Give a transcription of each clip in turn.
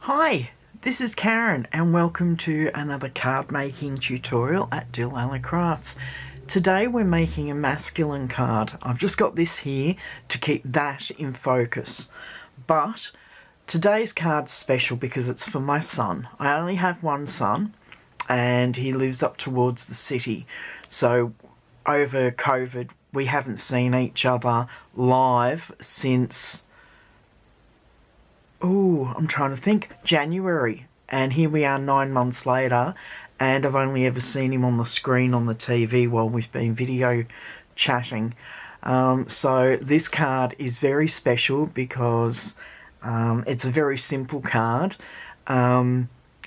Hi, this is Karen and welcome to another card making tutorial at dolallycrafts. Today we're making a masculine card. I've just got this here to keep that in focus. But today's card's special because it's for my son. I only have one son and he lives up towards the city. So over COVID we haven't seen each other live since I'm trying to think, January. And here we are 9 months later, and I've only ever seen him on the screen on the TV while we've been video chatting. So this card is very special because it's a very simple card.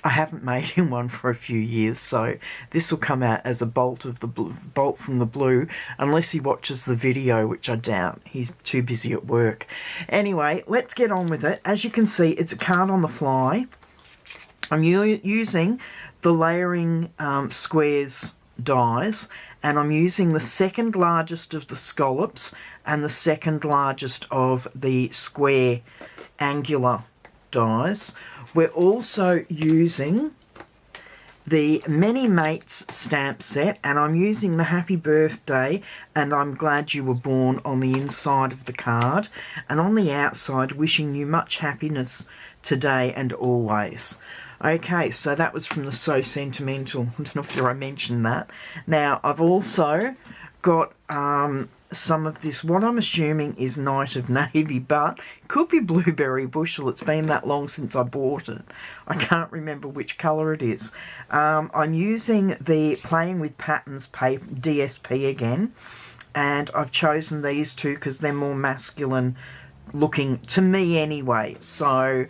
I haven't made him one for a few years, so this will come out as a bolt from the blue, unless he watches the video, which I doubt. He's too busy at work. Anyway, let's get on with it. As you can see, it's a card on the fly. I'm using the layering squares dies, and I'm using the second largest of the scallops and the second largest of the square angular dies. We're also using the Many Mates stamp set, and I'm using the Happy Birthday and I'm Glad You Were Born on the inside of the card, and on the outside, wishing you much happiness today and always. Okay, so that was from the So Sentimental. I don't know if I mentioned that. Now, I've also got some of this, what I'm assuming is Night of Navy, but it could be Blueberry Bushel. It's been that long since I bought it. I can't remember which colour it is. I'm using the Playing with Patterns paper, DSP again, and I've chosen these two because they're more masculine looking to me anyway. So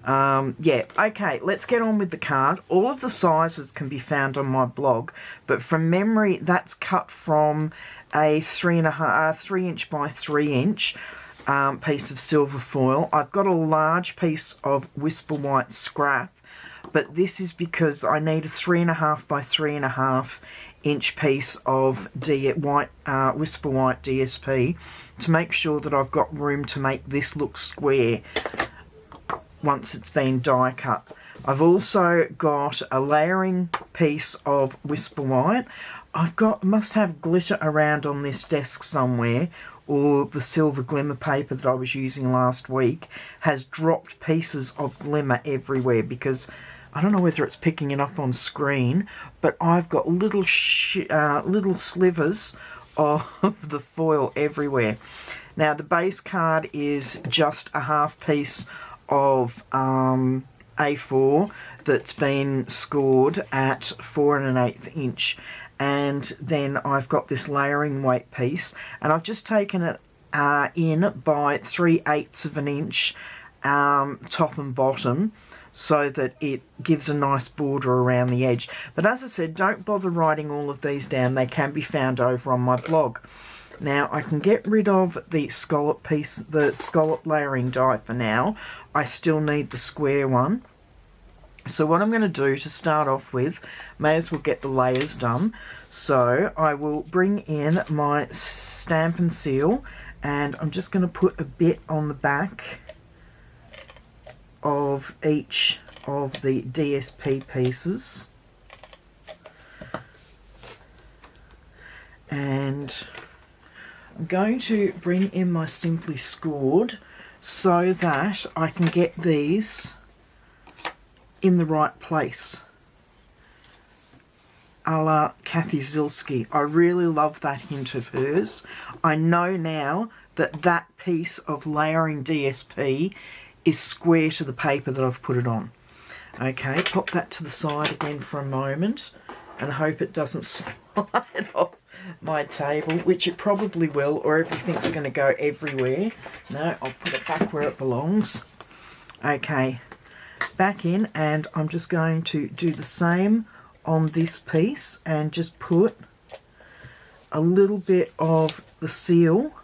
yeah, okay, let's get on with the card. All of the sizes can be found on my blog, but from memory that's cut from a 3 inch by 3 inch piece of silver foil. I've got a large piece of Whisper White scrap, but this is because I need a 3.5 by 3.5 inch piece of Whisper White DSP to make sure that I've got room to make this look square once it's been die cut. I've also got a layering piece of Whisper White. Must have glitter around on this desk somewhere, or the silver glimmer paper that I was using last week has dropped pieces of glimmer everywhere because I don't know whether it's picking it up on screen, but I've got little slivers of the foil everywhere. Now the base card is just a half piece of A4 that's been scored at 4 1/8 inch, and then I've got this layering weight piece, and I've just taken it in by 3/8 of an inch top and bottom, so that it gives a nice border around the edge. But as I said, don't bother writing all of these down. They can be found over on my blog. Now I can get rid of the scallop piece, the scallop layering die for now. I still need the square one. So what I'm going to do to start off with, may as well get the layers done. So I will bring in my stamp and seal, and I'm just going to put a bit on the back of each of the DSP pieces. And I'm going to bring in my Simply Scored so that I can get these in the right place, a la Kathy Zilski. I really love that hint of hers. I know now that that piece of layering DSP is square to the paper that I've put it on. Okay, pop that to the side again for a moment and hope it doesn't slide off my table, which it probably will, or everything's going to go everywhere. No, I'll put it back where it belongs. Okay, back in, and I'm just going to do the same on this piece and just put a little bit of the seal.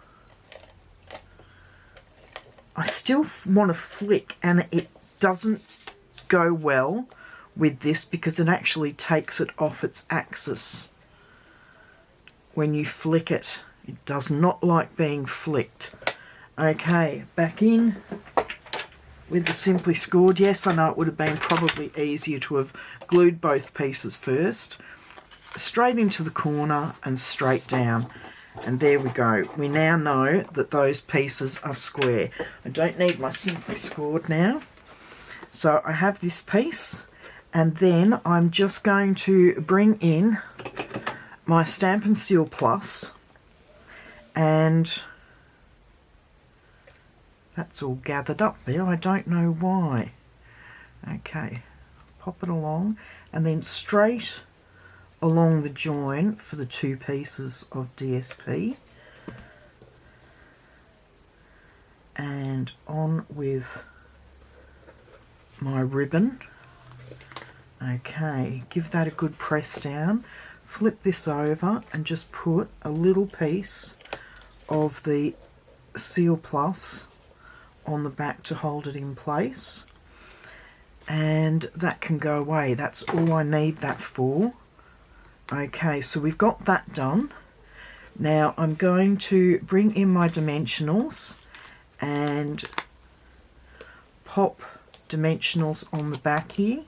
I still want to flick, and it doesn't go well with this because it actually takes it off its axis when you flick it. It does not like being flicked. Okay, back in. with the Simply Scored. Yes, I know it would have been probably easier to have glued both pieces first. Straight into the corner and straight down. And there we go. We now know that those pieces are square. I don't need my Simply Scored now. So I have this piece, and then I'm just going to bring in my Stampin' Seal Plus, and that's all gathered up there. I don't know why. Okay, pop it along, and then straight along the join for the two pieces of DSP, and on with my ribbon. Okay, give that a good press down, flip this over and just put a little piece of the Seal Plus on the back to hold it in place, and that can go away. That's all I need that for. Okay, so we've got that done. Now I'm going to bring in my dimensionals and pop dimensionals on the back here.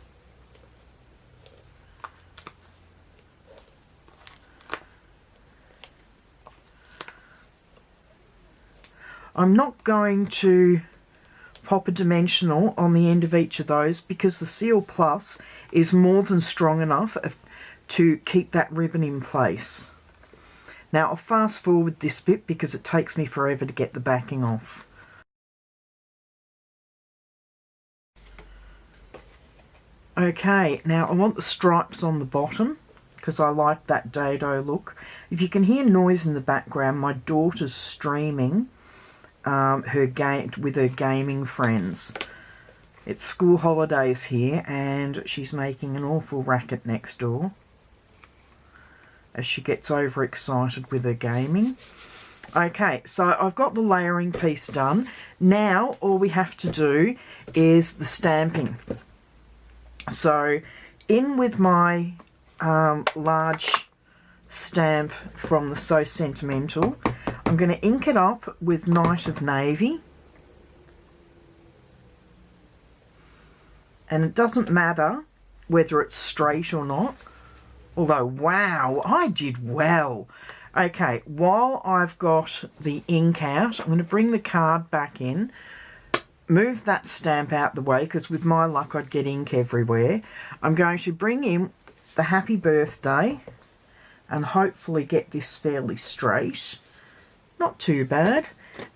I'm not going to pop a dimensional on the end of each of those because the Seal Plus is more than strong enough to keep that ribbon in place. Now I'll fast forward this bit because it takes me forever to get the backing off. Okay, now I want the stripes on the bottom because I like that dado look. If you can hear noise in the background, my daughter's streaming with her gaming friends. It's school holidays here and she's making an awful racket next door as she gets overexcited with her gaming. Okay, so I've got the layering piece done. Now all we have to do is the stamping. So in with my large stamp from the So Sentimental, I'm going to ink it up with Night of Navy. And it doesn't matter whether it's straight or not. Although, wow, I did well. Okay, while I've got the ink out, I'm going to bring the card back in. Move that stamp out the way because with my luck I'd get ink everywhere. I'm going to bring in the Happy Birthday and hopefully get this fairly straight. Not too bad.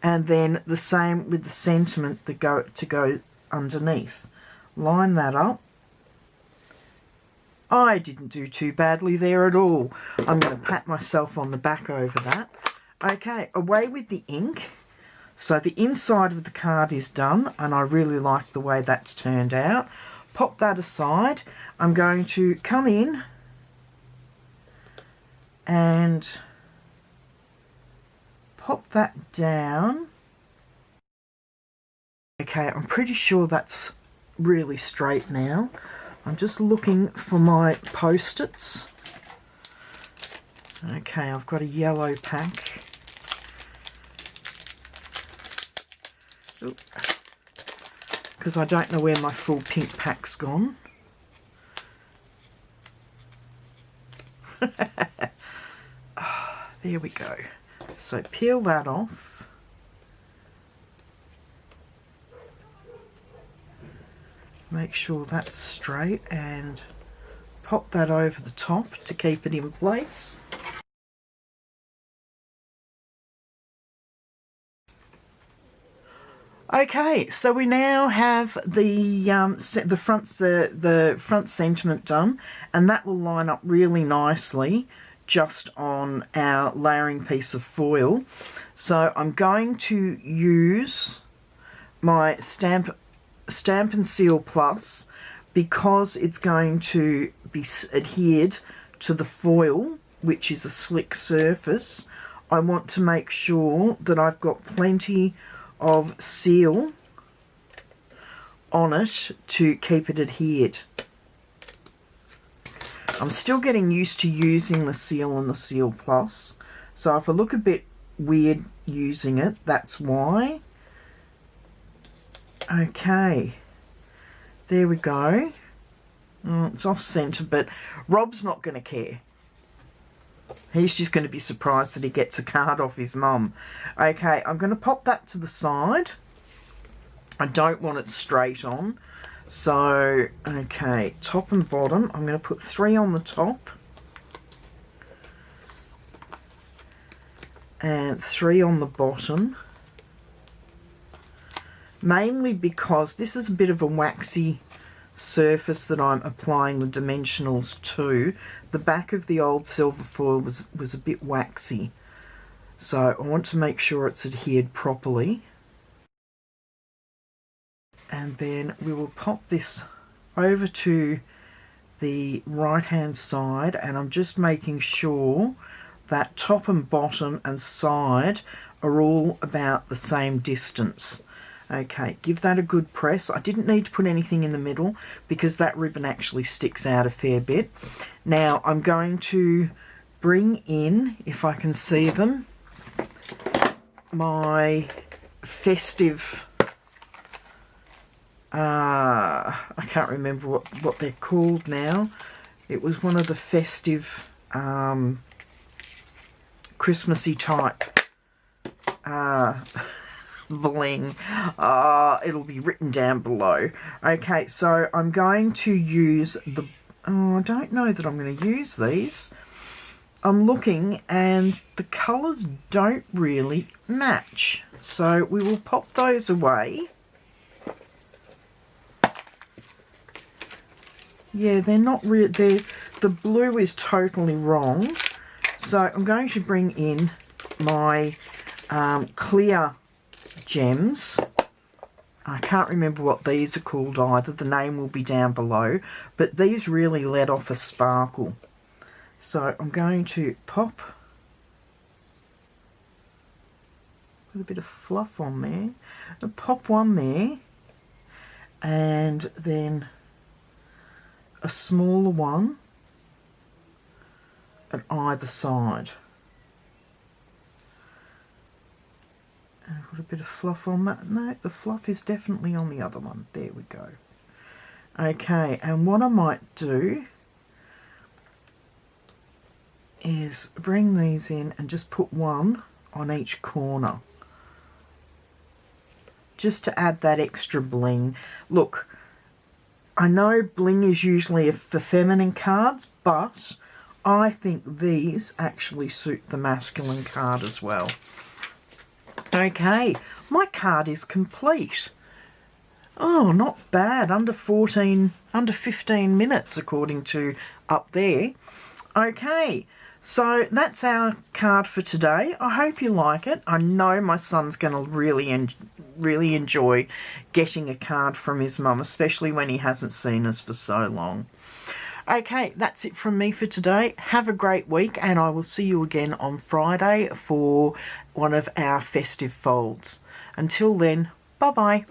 And then the same with the sentiment to go underneath. Line that up. I didn't do too badly there at all. I'm going to pat myself on the back over that. Okay, away with the ink. So the inside of the card is done and I really like the way that's turned out. Pop that aside. I'm going to come in and pop that down. Okay, I'm pretty sure that's really straight now. I'm just looking for my post-its. Okay, I've got a yellow pack. Because I don't know where my full pink pack's gone. There we go. So peel that off. Make sure that's straight and pop that over the top to keep it in place. Okay, so we now have the front sentiment done, and that will line up really nicely just on our layering piece of foil. So I'm going to use my Stampin' Seal Plus because it's going to be adhered to the foil, which is a slick surface. I want to make sure that I've got plenty of seal on it to keep it adhered. I'm still getting used to using the seal and the Seal Plus, so if I look a bit weird using it, that's why. Okay, there we go. It's off centre, but Rob's not going to care. He's just going to be surprised that he gets a card off his mum. Okay, I'm going to pop that to the side. I don't want it straight on. So, okay, top and bottom. I'm going to put 3 on the top. And 3 on the bottom. Mainly because this is a bit of a waxy surface that I'm applying the dimensionals to. The back of the old silver foil was a bit waxy, so I want to make sure it's adhered properly. And then we will pop this over to the right hand side, and I'm just making sure that top and bottom and side are all about the same distance. Okay, give that a good press. I didn't need to put anything in the middle because that ribbon actually sticks out a fair bit. Now I'm going to bring in, if I can see them, my festive, I can't remember what they're called now. It was one of the festive Christmassy type bling. It'll be written down below. Okay, so I'm going to use the... I don't know that I'm going to use these. I'm looking and the colours don't really match. So we will pop those away. Yeah, they're not real. The blue is totally wrong. So I'm going to bring in my clear gems. I can't remember what these are called either. The name will be down below. But these really let off a sparkle. So I'm going to pop a bit of fluff on there. I'll pop one there. And then a smaller one at either side. And put a bit of fluff on that. No, the fluff is definitely on the other one. There we go. Okay, and what I might do is bring these in and just put one on each corner. Just to add that extra bling. Look, I know bling is usually for feminine cards, but I think these actually suit the masculine card as well. Okay, my card is complete. Oh, not bad. Under 15 minutes according to up there. Okay, so that's our card for today. I hope you like it. I know my son's going to really enjoy getting a card from his mum, especially when he hasn't seen us for so long. Okay, that's it from me for today. Have a great week, and I will see you again on Friday for one of our festive folds. Until then, bye-bye.